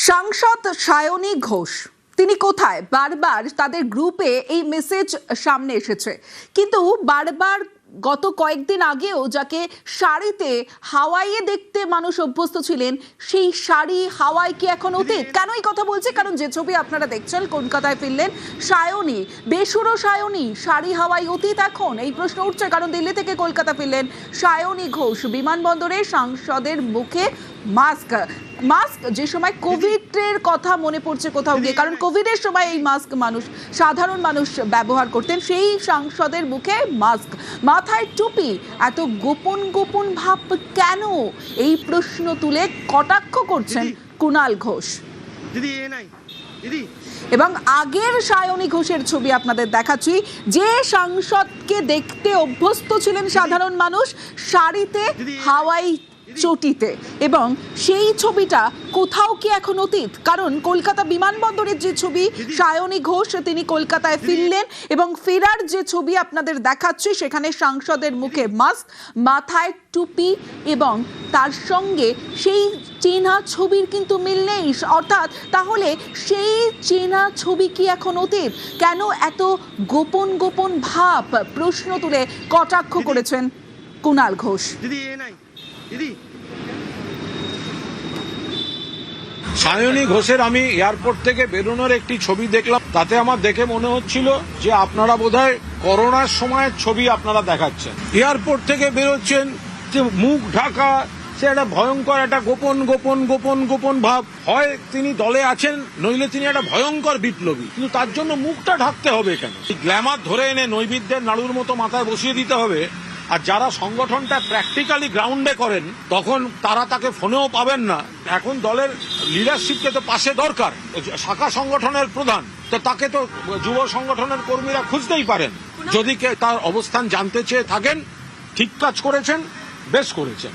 সাংসদ সায়নী ঘোষ তিনি কোথায়? বারবার তাদের গ্রুপে এই মেসেজ সামনে এসেছে, কিন্তু বারবার গত কয়েকদিন আগেও যাকে শাড়িতে হাওয়াইয়ে দেখতে মানুষ অভ্যস্ত ছিলেন, সেই শাড়ি হাওয়াই কি এখন অতীত? কেন এই কথা বলছি? কারণ যে ছবি আপনারা দেখছেন, কলকাতায় ফিরলেন সায়নী, বেসুরো সায়নী, শাড়ি হাওয়াই অতীত এখন? এই প্রশ্ন উঠছে কারণ দিল্লি থেকে কলকাতা ফিরলেন সায়নী ঘোষ। বিমানবন্দরে সাংসদের মুখে মাস্ক যে সময় কোভিডের কথা মনে পড়ছে কোথাও গিয়ে, কারণ কোভিডের সময় এই মাস্ক সাধারণ মানুষ ব্যবহার করতেন, সেই সাংসদের মুখে মাস্ক, মাথায় টুপি, এত গোপন গোপন ভাব কেন? এই প্রশ্ন তুলে কটাক্ষ করছেন কুণাল ঘোষ। এবং আগের সায়নী ঘোষের ছবি আপনাদের দেখাচ্ছি, যে সাংসদকে দেখতে অভ্যস্ত ছিলেন সাধারণ মানুষ শাড়িতে, হাওয়াই চটিতে, এবং সেই ছবিটা কোথাও কি এখন অতীত? কারণ কলকাতা বিমানবন্দরের যে ছবি, সায়নী ঘোষ তিনি কলকাতায় ফিরলেন এবং ফেরার যে ছবি আপনাদের দেখাচ্ছি, সেখানে সাংসদের মুখে মাস্ক, মাথায় টুপি, এবং তার সঙ্গে সেই চেনা ছবির কিন্তু মিল নেই। অর্থাৎ তাহলে সেই চেনা ছবি কি এখন অতীত? কেন এত গোপন গোপন ভাব? প্রশ্ন তুলে কটাক্ষ করেছেন কুণাল ঘোষ। সায়নী ঘোষের আমি এয়ারপোর্ট থেকে বেরোনোর একটি ছবি দেখলাম, তাতে আমার দেখে মনে হচ্ছিল যে আপনারা বোধহয় করোনার সময়ের ছবি আপনারা দেখাচ্ছেন। এয়ারপোর্ট থেকে বেরোচ্ছেন, যে মুখ ঢাকা, সে একটা ভয়ঙ্কর একটা গোপন গোপন গোপন গোপন ভাব। হয় তিনি দলে আছেন, নইলে তিনি একটা ভয়ঙ্কর বিপ্লবী, কিন্তু তার জন্য মুখটা ঢাকতে হবে কেন? গ্ল্যামার ধরে এনে নৈবেদ্যের নাড়ুর মতো মাথায় বসিয়ে দিতে হবে। আর যারা সংগঠনটা প্র্যাকটিক্যালি গ্রাউন্ডে করেন, তখন তারা তাকে ফোনেও পাবেন না। এখন দলের লিডারশিপকে তো পাশে দরকার, শাখা সংগঠনের প্রধান, তো তাকে তো যুব সংগঠনের কর্মীরা খুঁজতেই পারেন। যদি তার অবস্থান জানতে চেয়ে থাকেন, ঠিক কাজ করেছেন, বেশ করেছেন।